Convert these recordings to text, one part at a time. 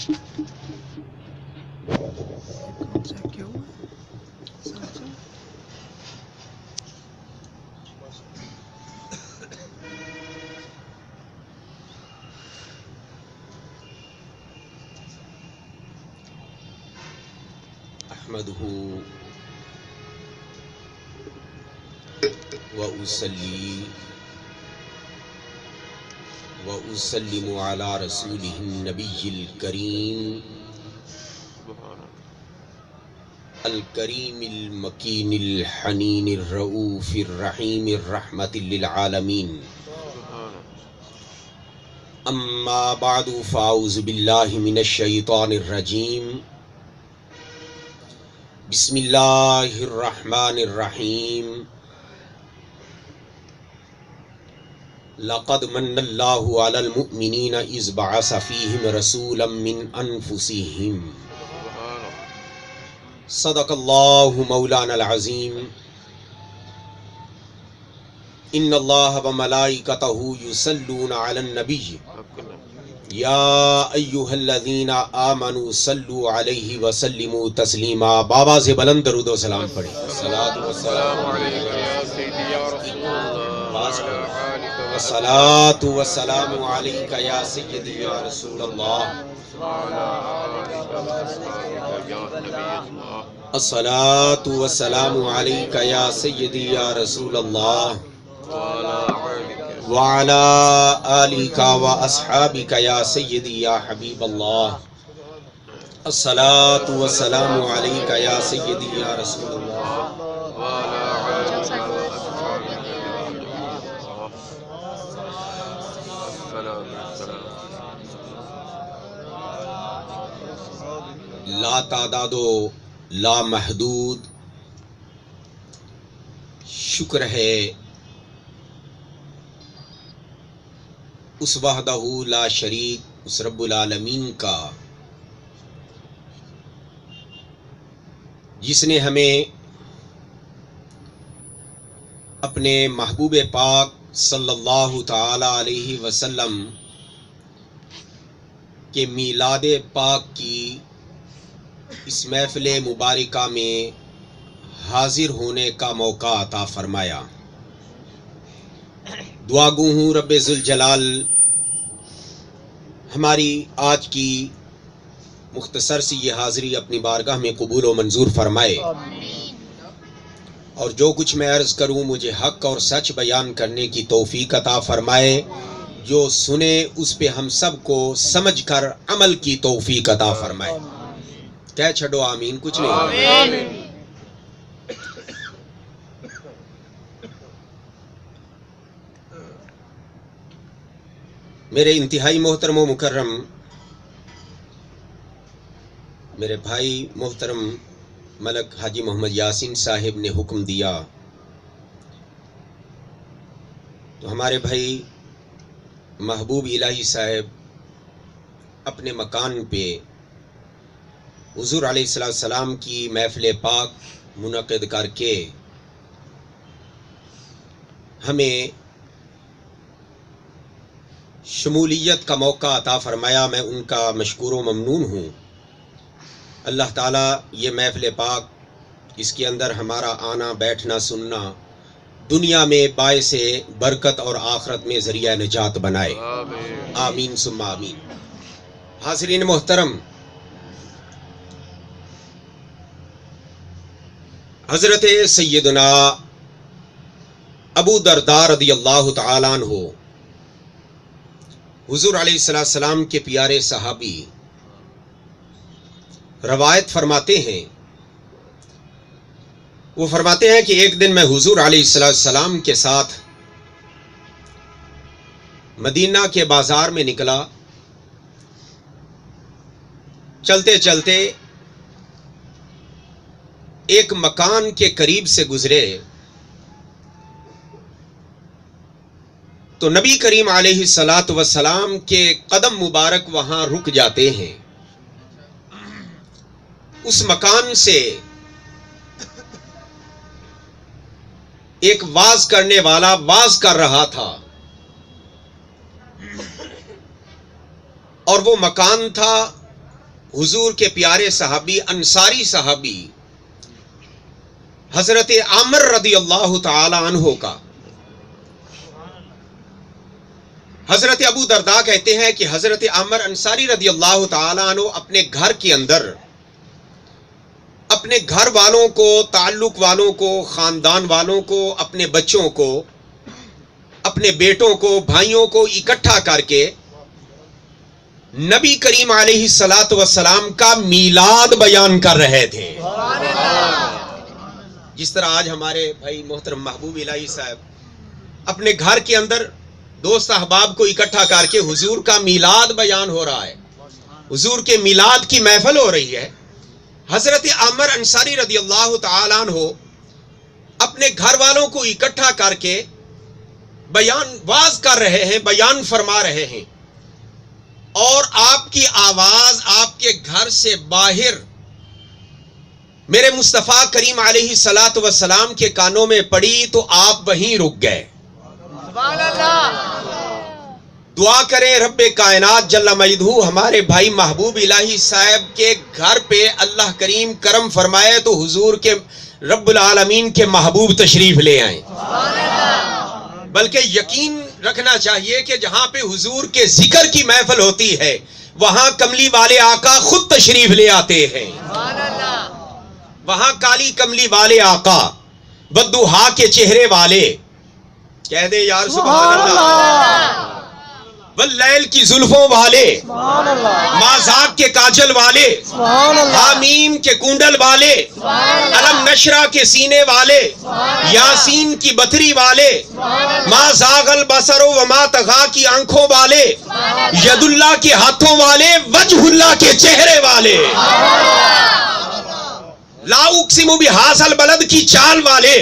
احمدہ وأصلي وأسلم على رسوله النبي الكريم الكريم المكين الحنين الرؤوف الرحيم الرحمة للعالمين. أما بعد فأعوذ بالله من الشيطان الرجيم. بسم الله الرحمن الرحيم. لقد من الله على المؤمنين إذ بعث فيهم رسولا من أنفسهم. صدق الله مولانا العظيم. إن الله وملائكته يصلون على النبي يا أيها الذين آمنوا صلوا عليه وسلموا تسليما. بابا سے بلند درود و سلام پڑھیں. الصلاة والسلام علیکم یا سیدی یا رسول اللہ. الصلاة والسلام علیک یا سیدی یا رسول اللہ. الصلاة والسلام علیک یا سیدی یا رسول اللہ وعلى آلك وأصحابك يا سيدي يا حبيب الله. الصلاة والسلام عليك يا سيدي يا رسول الله وعلى آلك وأصحابك يا حبيب الله. لا تعداد و لا محدود شکر ہے اس وحدہ لا شریک اس رب العالمین کا جس نے ہمیں اپنے محبوب پاک صلی اللہ تعالی علیہ وسلم کے میلاد پاک کی اس محفل مبارکہ میں حاضر ہونے کا موقع عطا فرمایا. دعا گو ہوں رب ذوالجلال ہماری آج کی مختصر سی یہ حاضری اپنی بارگاہ میں قبول و منظور فرمائے. اور جو کچھ میں عرض کروں مجھے حق اور سچ بیان کرنے کی توفیق عطا فرمائے. جو سنے اس پہ ہم سب کو سمجھ کر عمل کی توفیق عطا فرمائے. کہہ چھڑو آمین. کچھ نہیں. آمین. میرے انتہائی محترم و مکرم میرے بھائی محترم ملک حاجی محمد یاسین صاحب نے حکم دیا تو ہمارے بھائی محبوب الہی صاحب اپنے مکان پہ حضور علیہ السلام کی محفل پاک منعقد کر کے ہمیں شمولیت کا موقع عطا فرمایا. میں ان کا مشکور و ممنون ہوں. اللہ تعالیٰ یہ محفل پاک اس کے اندر ہمارا آنا بیٹھنا سننا دنیا میں باعث برکت اور آخرت میں ذریعہ نجات بنائے. آمین ثم آمین. حاضرین محترم، حضرت سیدنا ابو درداء رضی اللہ تعالیٰ عنہ حضور علیہ السلام کے پیارے صحابی روایت فرماتے ہیں. وہ فرماتے ہیں کہ ایک دن میں حضور علیہ السلام کے ساتھ مدینہ کے بازار میں نکلا. چلتے چلتے ایک مکان کے قریب سے گزرے تو نبی کریم علیہ الصلاۃ والسلام کے قدم مبارک وہاں رک جاتے ہیں. اس مکان سے ایک واز کرنے والا واز کر رہا تھا اور وہ مکان تھا حضور کے پیارے صحابی انصاری صحابی حضرت عامر رضی اللہ تعالی عنہ کا حضرت ابو درداء کہتے ہیں کہ حضرت عامر انصاری رضی اللہ تعالی عنہ اپنے گھر کے اندر اپنے گھر والوں کو، تعلق والوں کو، خاندان والوں کو، اپنے بچوں کو، اپنے بیٹوں کو، بھائیوں کو اکٹھا کر کے نبی کریم علیہ الصلوۃ والسلام کا میلاد بیان کر رہے تھے. جس طرح آج ہمارے بھائی محترم محبوب الہی صاحب اپنے گھر کے اندر دوست احباب کو اکٹھا کر کے حضور کا میلاد بیان ہو رہا ہے، حضور کے میلاد کی محفل ہو رہی ہے. حضرت عامر انصاری رضی اللہ تعالیٰ عنہ اپنے گھر والوں کو اکٹھا کر کے بیان واز کر رہے ہیں، بیان فرما رہے ہیں، اور آپ کی آواز آپ کے گھر سے باہر میرے مصطفیٰ کریم علیہ الصلوۃ والسلام کے کانوں میں پڑی تو آپ وہیں رک گئے. سبحان اللہ. دعا کریں رب کائنات جل مجدہ ہمارے بھائی محبوب الہی صاحب کے گھر پہ اللہ کریم کرم فرمائے تو حضور کے رب العالمین کے محبوب تشریف لے آئیں. بلکہ یقین رکھنا چاہیے کہ جہاں پہ حضور کے ذکر کی محفل ہوتی ہے وہاں کملی والے آقا خود تشریف لے آتے ہیں. وہاں کالی کملی والے آقا، بدوہا کے چہرے والے، کہہ دے یار سبحان اللہ، واللیل کی زلفوں والے، مازاق کے کاجل والے، حامیم کے کنڈل والے، علم نشرہ کے سینے والے، یاسین کی بطری والے، ما زاغ البصر وما طغی کی آنکھوں والے، ید اللہ کے ہاتھوں والے، وجہ اللہ کے چہرے والے، لا اقسم بہذا البلد کی چال والے،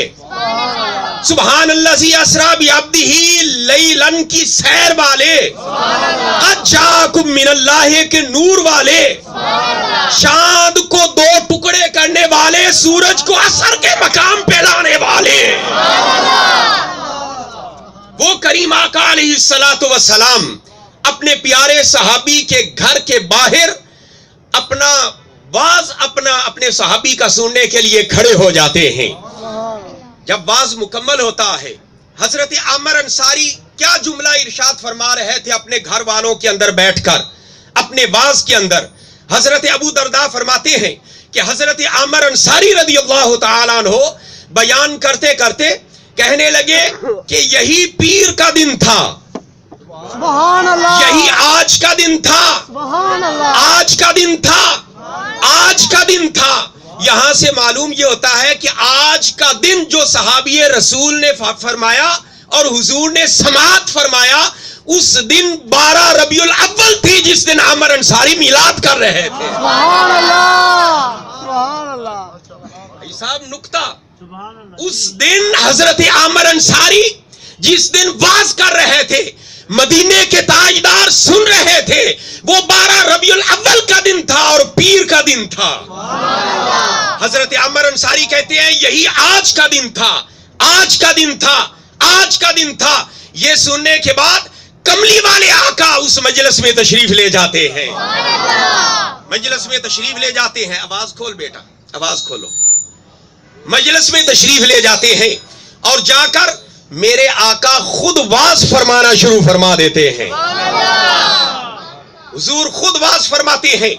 سبحان الذی اسریٰ بعبدہ لیلاً کی سیر والے، قد جاءکم من اللہ کے نور والے، چاند کو دو ٹکڑے کرنے والے، سورج کو عصر کے مقام پہ لانے والے، وہ کریم آقا علیہ الصلوۃ والسلام اپنے پیارے صحابی کے گھر کے باہر اپنا واز اپنے صحابی کا سننے کے لیے کھڑے ہو جاتے ہیں. جب واز مکمل ہوتا ہے حضرت عامر انصاری کیا جملہ ارشاد فرما رہے تھے اپنے گھر والوں کے اندر بیٹھ کر اپنے واز کے اندر. حضرت ابو درداء فرماتے ہیں کہ حضرت عامر انصاری رضی اللہ تعالیٰ عنہ بیان کرتے کرتے کہنے لگے کہ یہی پیر کا دن تھا، سبحان اللہ، یہی آج کا دن تھا، سبحان اللہ، آج کا دن تھا، آج کا دن تھا. یہاں سے معلوم یہ ہوتا ہے کہ آج کا دن جو صحابی رسول نے فرمایا اور حضور نے سماعت فرمایا، اس دن 12 ربیع الاول تھی جس دن عامر انصاری میلاد کر رہے تھے. سبحان اللہ، سبحان اللہ. صاحب نکتہ، اس دن حضرت عامر انصاری جس دن واز کر رہے تھے، مدینے کے تاجدار سن رہے تھے، وہ 12 ربیع الاول کا دن تھا اور پیر کا دن تھا. حضرت عامر انصاری کہتے ہیں یہی آج کا دن تھا، آج کا دن تھا، آج کا دن تھا. یہ سننے کے بعد کملی والے آقا اس مجلس میں تشریف لے جاتے ہیں، مجلس میں تشریف لے جاتے ہیں. آواز کھول بیٹا، آواز کھولو. مجلس میں تشریف لے جاتے ہیں اور جا کر میرے آقا خود واز فرمانا شروع فرما دیتے ہیں. حضور خود واز فرماتے ہیں.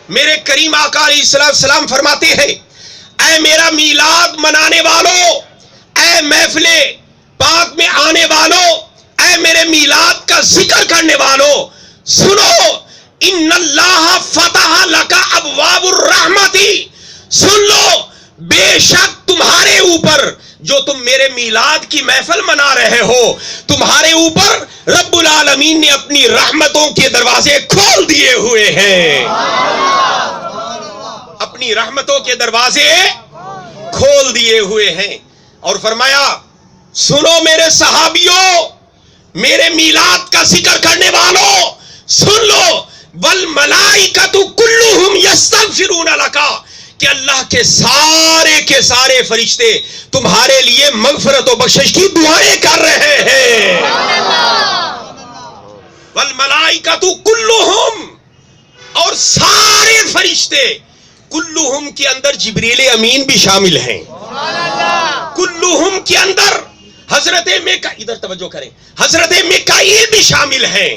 میرے کریم آقا علیہ السلام فرماتے ہیں اے میرا میلاد منانے والوں، اے محفل پاک میں آنے والوں، اے میرے میلاد کا ذکر کرنے والوں، سنو، ان اللہ فتح لک ابواب الرحمتی، سن لو بے شک تمہارے اوپر جو تم میرے میلاد کی محفل منا رہے ہو، تمہارے اوپر رب العالمین نے اپنی رحمتوں کے دروازے کھول دیے ہوئے ہیں، اپنی رحمتوں کے دروازے کھول دیے ہوئے ہیں. اور فرمایا سنو میرے صحابیوں، میرے میلاد کا ذکر کرنے والوں، سن لو، والملائکۃ کلھم یستغفرون لک، کہ اللہ کے سارے فرشتے تمہارے لیے مغفرت و بخشش کی دعائیں کر رہے ہیں. والملائکۃ کلھم، اور سارے فرشتے فرشتے کلہم کے اندر جبریل امین بھی شامل ہیں، کلہم کے اندر حضرت ادھر توجہ کریں، حضرت میکائیل بھی شامل ہیں،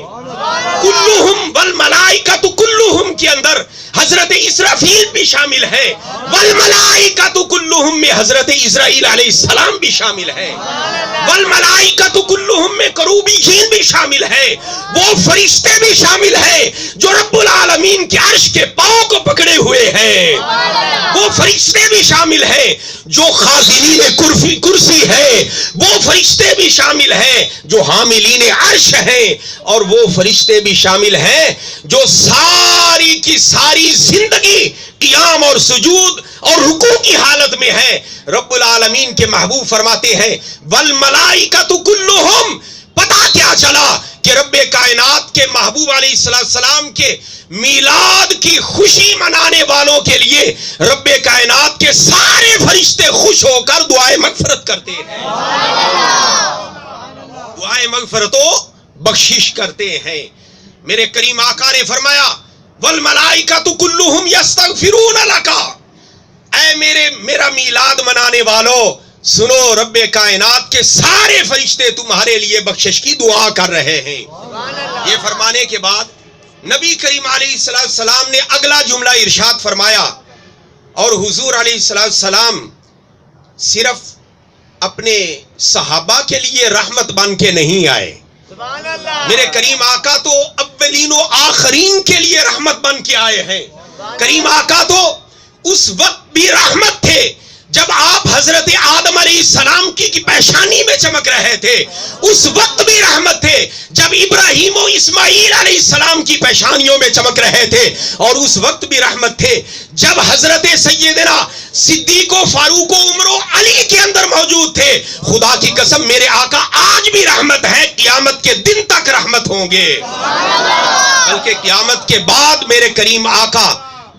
کلہم والملائکۃ کلہم کے اندر حضرت اسرافیل بھی شامل ہیں، والملائکۃ کلہم میں حضرت اسرائیل علیہ السلام بھی شامل ہیں، والملائکۃ کلہم میں کروبیین بھی شامل ہیں، وہ فرشتے بھی شامل ہیں جو رب العالمین کے عرش کے پاؤں کو پکڑے ہوئے ہیں، وہ فرشتے بھی شامل ہیں جو خازنین کرسی ہے، وہ فرشتے بھی شامل ہیں جو حاملین عرش ہیں، اور وہ فرشتے بھی شامل ہیں جو ساری کی ساری زندگی قیام اور سجود اور رکوع کی حالت میں ہے۔ رب العالمین کے محبوب فرماتے ہیں والملائکۃ کلہم، پتہ کیا چلا کہ رب کائنات کے محبوب علیہ السلام کے میلاد کی خوشی منانے والوں کے لیے رب کائنات کے سارے فرشتے خوش ہو کر دعائے مغفرت کرتے ہیں، دعائے مغفرت و بخشش کرتے ہیں۔ میرے کریم آقا نے فرمایا والملائکۃ کلہم یستغفرون لک، اے میرا میلاد منانے والو سنو، رب کائنات کے سارے فرشتے تمہارے لیے بخشش کی دعا کر رہے ہیں۔ یہ فرمانے کے بعد نبی کریم علیہ السلام نے اگلا جملہ ارشاد فرمایا، اور حضور علیہ السلام صرف اپنے صحابہ کے لیے رحمت بن کے نہیں آئے، میرے کریم آقا تو اولین و آخرین کے لیے رحمت بن کے آئے ہیں۔ کریم آقا تو اس وقت بھی رحمت تھے جب آپ حضرت آدم علیہ السلام کی پیشانی میں چمک رہے تھے، اس وقت بھی رحمت تھے جب ابراہیم و اسماعیل علیہ السلام کی پیشانیوں میں چمک رہے تھے، اور اس وقت بھی رحمت تھے جب حضرت سیدنا صدیق و فاروق و عمر و علی کے اندر موجود تھے۔ خدا کی قسم میرے آقا آج بھی رحمت ہے، قیامت کے دن تک رحمت ہوں گے، بلکہ قیامت کے بعد میرے کریم آقا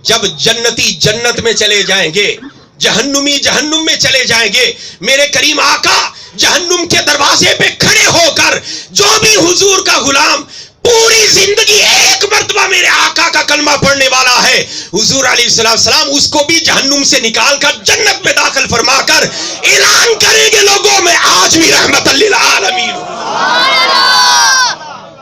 جب جنتی جنت میں چلے جائیں گے، جہنمی جہنم میں چلے جائیں گے، میرے کریم آقا جہنم کے دروازے پہ کھڑے ہو کر جو بھی حضور کا غلام پوری زندگی ایک مرتبہ میرے آقا کا کلمہ پڑھنے والا ہے، حضور علیہ السلام اس کو بھی جہنم سے نکال کر جنت میں داخل فرما کر اعلان کریں گے لوگوں میں آج بھی رحمت للعالمین ہوں،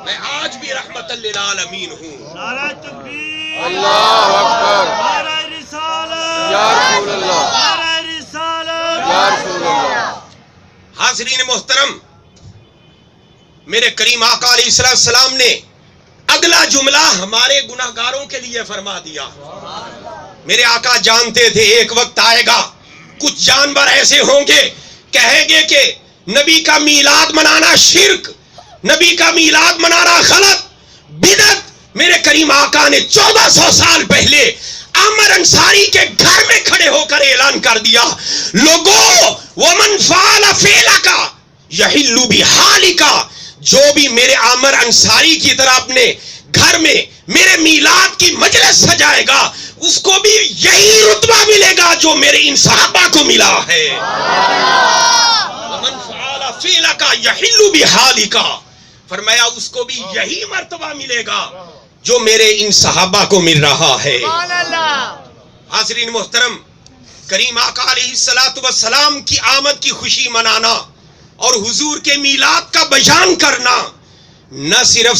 میں آج بھی رحمت للعالمین ہوں۔ نعرہ تکبیر، اللہ اکبر، نعرہ رسالت، یا رسول اللہ، نعرہ رسالت، یا رسول اللہ۔ حاضرین محترم، میرے کریم آقا علیہ السلام نے اگلا جملہ ہمارے گناہگاروں کے لیے فرما دیا۔ میرے آقا جانتے تھے ایک وقت آئے گا کچھ جانور ایسے ہوں گے کہیں گے کہ نبی کا میلاد منانا شرک، نبی کا میلاد منانا غلط، بدعت۔ میرے کریم آقا نے 1400 سال پہلے عامر انصاری کے گھر میں کھڑے ہو کر اعلان کر دیا، لوگوں ومن فعل فعلک یحل بحالک، جو بھی میرے عامر انصاری کی طرح اپنے گھر میں میرے میلاد کی مجلس سجائے گا اس کو بھی یہی رتبہ ملے گا جو میرے ان صحابہ کو ملا ہے۔ ومن فعل فعلک یحل بحالک، فرمایا اس کو بھی یہی مرتبہ ملے گا جو میرے ان صحابہ کو مل رہا ہے۔ حاضرین محترم، کریم آقا علیہ السلام کی آمد کی خوشی منانا اور حضور کے میلاد کا بیان کرنا نہ صرف